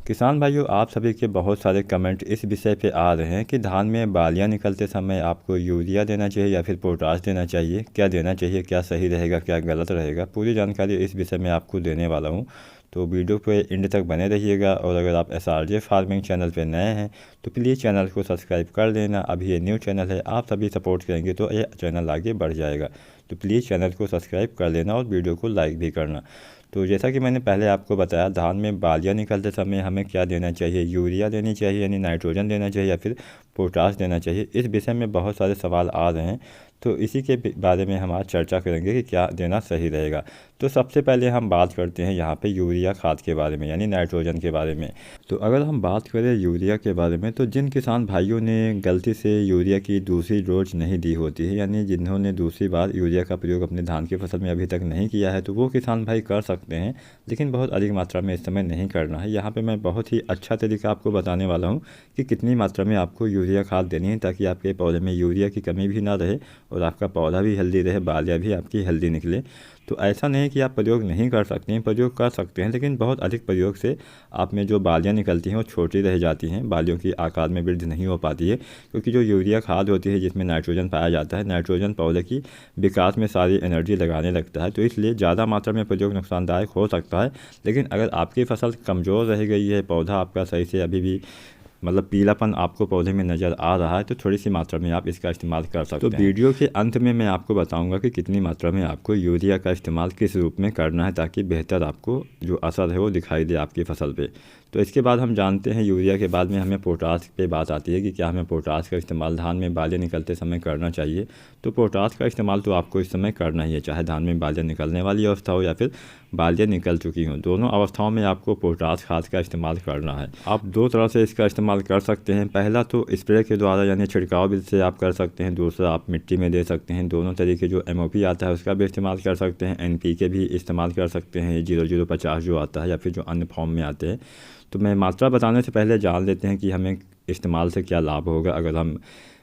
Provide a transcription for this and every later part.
किसान भाइयों, आप सभी के बहुत सारे कमेंट इस विषय पे आ रहे हैं कि धान में बालियां निकलते समय आपको यूरिया देना चाहिए या फिर पोटाश देना चाहिए। क्या देना चाहिए, क्या सही रहेगा, क्या गलत रहेगा, पूरी जानकारी इस विषय में आपको देने वाला हूं। तो वीडियो पे एंड तक बने रहिएगा। और अगर आप SRJ फार्मिंग चैनल पे नए हैं तो प्लीज़ चैनल को सब्सक्राइब कर लेना। अभी ये न्यू चैनल है, आप सभी सपोर्ट करेंगे तो ये चैनल आगे बढ़ जाएगा। तो प्लीज़ चैनल को सब्सक्राइब कर लेना और वीडियो को लाइक भी करना। तो जैसा कि मैंने पहले आपको बताया, धान में बालियां निकलते समय हमें क्या देना चाहिए, यूरिया देनी चाहिए यानी नाइट्रोजन देना चाहिए या फिर पोटाश देना चाहिए। इस विषय में बहुत सारे सवाल आ रहे हैं, तो इसी के बारे में हम आज चर्चा करेंगे कि क्या देना सही रहेगा। तो सबसे पहले हम बात करते हैं यहाँ पे यूरिया खाद के बारे में यानी नाइट्रोजन के बारे में। तो अगर हम बात करें यूरिया के बारे में, तो जिन किसान भाइयों ने गलती से यूरिया की दूसरी डोज नहीं दी होती है यानी जिन्होंने दूसरी बार यूरिया का प्रयोग अपने धान की फसल में अभी तक नहीं किया है, तो वो किसान भाई कर सकते हैं, लेकिन बहुत अधिक मात्रा में इस समय नहीं करना है। यहाँ पे मैं बहुत ही अच्छा तरीका आपको बताने वाला हूँ कि कितनी मात्रा में आपको यूरिया खाद देनी है, ताकि आपके पौधे में यूरिया की कमी भी ना रहे और आपका पौधा भी हेल्दी रहे, बालियाँ भी आपकी हेल्दी निकले। तो ऐसा नहीं कि आप प्रयोग नहीं कर सकते हैं, प्रयोग कर सकते हैं, लेकिन बहुत अधिक प्रयोग से आप में जो बालियाँ निकलती हैं वो छोटी रह जाती हैं, बालियों की आकार में वृद्धि नहीं हो पाती है। क्योंकि जो यूरिया खाद होती है जिसमें नाइट्रोजन पाया जाता है, नाइट्रोजन पौधे की विकास में सारी एनर्जी लगाने लगता है, तो इसलिए ज़्यादा मात्रा में प्रयोग नुकसानदायक हो सकता है। लेकिन अगर आपकी फसल कमज़ोर रह गई है, पौधा आपका सही से अभी भी मतलब पीलापन आपको पौधे में नज़र आ रहा है, तो थोड़ी सी मात्रा में आप इसका इस्तेमाल कर सकते हैं। तो वीडियो के अंत में मैं आपको बताऊंगा कि कितनी मात्रा में आपको यूरिया का इस्तेमाल किस रूप में करना है, ताकि बेहतर आपको जो असर है वो दिखाई दे आपकी फसल पे। तो इसके बाद हम जानते हैं यूरिया के बाद में हमें पोटाश पे बात आती है कि क्या हमें पोटाश का इस्तेमाल धान में बालें निकलते समय करना चाहिए। तो पोटाश का इस्तेमाल तो आपको इस समय करना ही है, चाहे धान में बालें निकलने वाली अवस्था हो या फिर बालियाँ निकल चुकी हों, दोनों अवस्थाओं में आपको पोटाश खाद का इस्तेमाल करना है। आप दो तरह से इसका इस्तेमाल कर सकते हैं। पहला तो स्प्रे के द्वारा यानी छिड़काव से आप कर सकते हैं, दूसरा आप मिट्टी में दे सकते हैं। दोनों तरीके जो MOP आता है उसका भी इस्तेमाल कर सकते हैं, NPK भी इस्तेमाल कर सकते हैं, 0050 जो आता है या फिर जो अन्य फॉर्म में आते हैं। तो मैं मात्रा बताने से पहले जान लेते हैं कि हमें इस्तेमाल से क्या लाभ होगा। अगर हम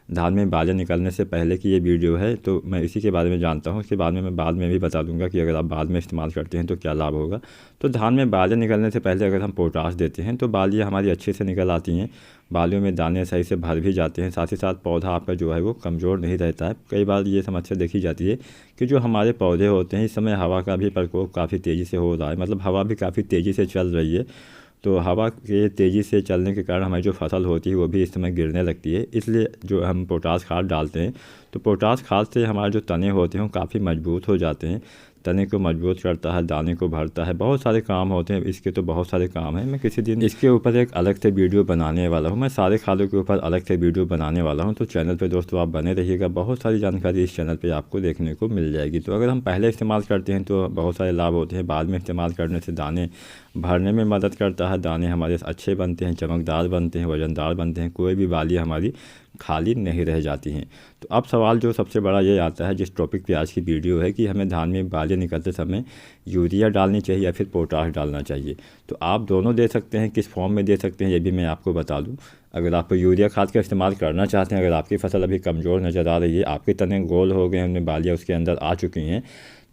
धान में बालें निकलने से पहले की ये वीडियो है तो मैं इसी के बारे में जानता हूँ, उसके बाद में मैं बाद में भी बता दूंगा कि अगर आप बाद में इस्तेमाल करते हैं तो क्या लाभ होगा। तो धान में बालें निकलने से पहले अगर हम पोटाश देते हैं तो बालियाँ हमारी अच्छे से निकल आती हैं, बालियों में दाने सही से भर भी जाते हैं, साथ ही साथ पौधा आपका जो है वो कमज़ोर नहीं रहता है। कई बार ये समस्या देखी जाती है कि जो हमारे पौधे होते हैं, इस समय हवा का भी प्रकोप काफ़ी तेज़ी से हो रहा है, मतलब हवा भी काफ़ी तेज़ी से चल रही है। तो हवा के तेज़ी से चलने के कारण हमारी जो फसल होती है वो भी इस समय गिरने लगती है। इसलिए जो हम पोटाश खाद डालते हैं, तो पोटाश खाद से हमारे जो तने होते हैं वो काफ़ी मजबूत हो जाते हैं, तने को मजबूत करता है, दाने को भरता है, बहुत सारे काम होते हैं इसके। तो बहुत सारे काम हैं, मैं किसी दिन इसके ऊपर एक अलग से वीडियो बनाने वाला हूँ, मैं सारे खादों के ऊपर अलग से वीडियो बनाने वाला हूँ। तो चैनल पे दोस्तों आप बने रहिएगा, बहुत सारी जानकारी इस चैनल पे आपको देखने को मिल जाएगी। तो अगर हम पहले इस्तेमाल करते हैं तो बहुत सारे लाभ होते हैं, बाद में इस्तेमाल करने से दाने भरने में मदद करता है, दाने हमारे अच्छे बनते हैं, चमकदार बनते हैं, वज़नदार बनते हैं, कोई भी बालियाँ हमारी खाली नहीं रह जाती हैं। तो अब सवाल जो सबसे बड़ा ये आता है जिस टॉपिक पे आज की वीडियो है कि हमें धान में बालियाँ निकलते समय यूरिया डालनी चाहिए या फिर पोटाश डालना चाहिए। तो आप दोनों दे सकते हैं, किस फॉर्म में दे सकते हैं ये भी मैं आपको बता दूं। अगर आप यूरिया खाद का इस्तेमाल करना चाहते हैं, अगर आपकी फसल अभी कमज़ोर नज़र आ रही है, आपके तने गोल हो गए, उनमें बालियाँ उसके अंदर आ चुकी हैं,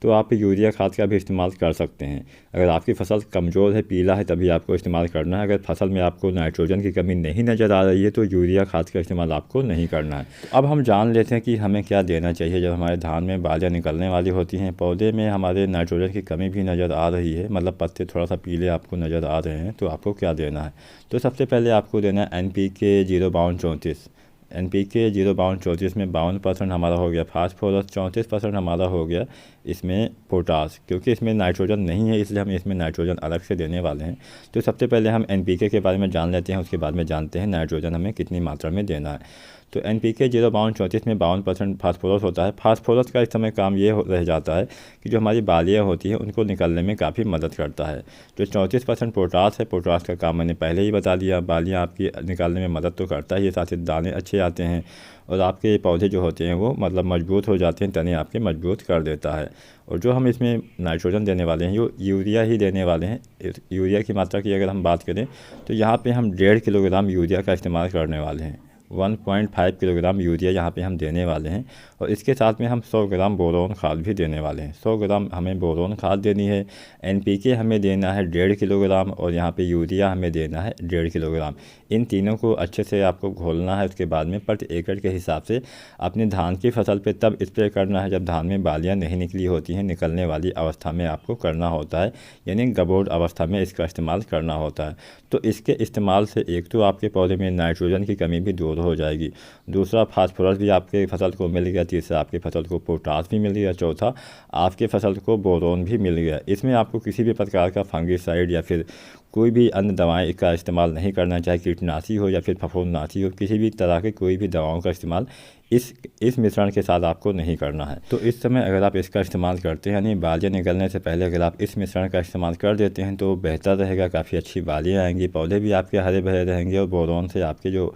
तो आप यूरिया खाद का भी इस्तेमाल कर सकते हैं। अगर आपकी फसल कमज़ोर है, पीला है, तभी आपको इस्तेमाल करना है। अगर फसल में आपको नाइट्रोजन की कमी नहीं नज़र आ रही है तो यूरिया खाद का इस्तेमाल आपको नहीं करना है। तो अब हम जान लेते हैं कि हमें क्या देना चाहिए जब हमारे धान में बालियाँ निकलने वाली होती हैं, पौधे में हमारे नाइट्रोजन की कमी भी नज़र आ रही है, मतलब पत्ते थोड़ा सा पीले आपको नज़र आ रहे हैं, तो आपको क्या देना है। तो सबसे पहले आपको देना है NPK 05234। NPK 05234 में 52% हमारा हो गया, फास्फोरस 34% हमारा हो गया, इसमें पोटाश, क्योंकि इसमें नाइट्रोजन नहीं है इसलिए हम इसमें नाइट्रोजन अलग से देने वाले हैं। तो सबसे पहले हम NPK के बारे में जान लेते हैं, उसके बाद में जानते हैं नाइट्रोजन हमें कितनी मात्रा में देना है। तो NPK 05234 में 52% फास्फोरस होता है। फास्फोरस का इस समय काम ये रह जाता है कि जो हमारी बालियाँ होती हैं उनको निकलने में काफ़ी मदद करता है। जो 34% पोटाश है, पोटाश का काम मैंने पहले ही बता दिया, बालियाँ आपकी निकालने में मदद तो करता ही है, साथ ही दाने अच्छे आते हैं और आपके पौधे जो होते हैं वो मतलब मजबूत हो जाते हैं, तने आपके मजबूत कर देता है। और जो हम इसमें नाइट्रोजन देने वाले हैं वो यूरिया ही देने वाले हैं। यूरिया की मात्रा की अगर हम बात करें तो यहाँ पे हम 1.5 किलोग्राम यूरिया का इस्तेमाल करने वाले हैं। 1.5 किलोग्राम यूरिया यहाँ पे हम देने वाले हैं। और इसके साथ में हम 100 ग्राम बोरोन खाद भी देने वाले हैं। 100 ग्राम हमें बोरोन खाद देनी है। NPK हमें देना है 1.5 किलोग्राम और यहाँ पे यूरिया हमें देना है 1.5 किलोग्राम। इन तीनों को अच्छे से आपको घोलना है। उसके बाद में प्रति एकड़ के हिसाब से अपने धान की फसल पे तब स्प्रे करना है जब धान में बालियाँ नहीं निकली होती हैं। निकलने वाली अवस्था में आपको करना होता है, यानी गबोड अवस्था में इसका इस्तेमाल करना होता है। तो इसके इस्तेमाल से एक तो आपके पौधे में नाइट्रोजन की कमी भी दूर हो जाएगी, दूसरा फास्फोरस भी आपके फसल को मिल गया, तीसरा आपके फसल को पोटास भी मिल गया, चौथा आपके फसल को बोरोन भी मिल गया। इसमें आपको किसी भी प्रकार का फंगिसाइड या फिर कोई भी अन्य दवाएं का इस्तेमाल नहीं करना, चाहे कीटनाशी हो या फिर फफूंदनाशी हो, किसी भी तरह के कोई भी दवाओं का इस्तेमाल इस मिश्रण के साथ आपको नहीं करना है। तो इस समय अगर आप इसका इस्तेमाल करते हैं, यानी बालियाँ निकलने से पहले अगर आप इस मिश्रण का इस्तेमाल कर देते हैं तो बेहतर रहेगा। काफ़ी अच्छी बालियाँ आएंगी, पौधे भी आपके हरे भरे रहेंगे और बोरोन से आपके जो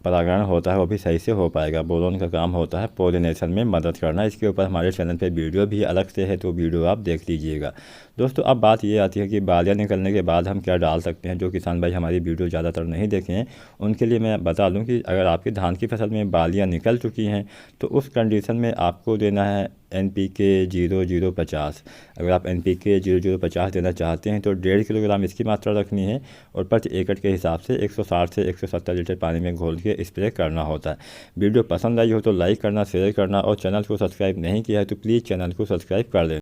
परागण होता है वो भी सही से हो पाएगा। बोरोन का काम होता है पॉलिनेशन में मदद करना। इसके ऊपर हमारे चैनल पे वीडियो भी अलग से है, तो वीडियो आप देख लीजिएगा। दोस्तों अब बात ये आती है कि बालियाँ निकलने के बाद हम क्या डाल सकते हैं। जो किसान भाई हमारी वीडियो ज़्यादातर नहीं देखे हैं उनके लिए मैं बता दूं कि अगर आपकी धान की फसल में बालियाँ निकल चुकी हैं तो उस कंडीशन में आपको देना है NPK 0050। अगर आप NPK 0050 देना चाहते हैं तो 1.5 किलोग्राम इसकी मात्रा रखनी है और प्रति एकड़ के हिसाब से 160 से 170 लीटर पानी में घोल के स्प्रे करना होता है। वीडियो पसंद आई हो तो लाइक करना, शेयर करना और चैनल को सब्सक्राइब नहीं किया है तो प्लीज़ चैनल को सब्सक्राइब कर लें।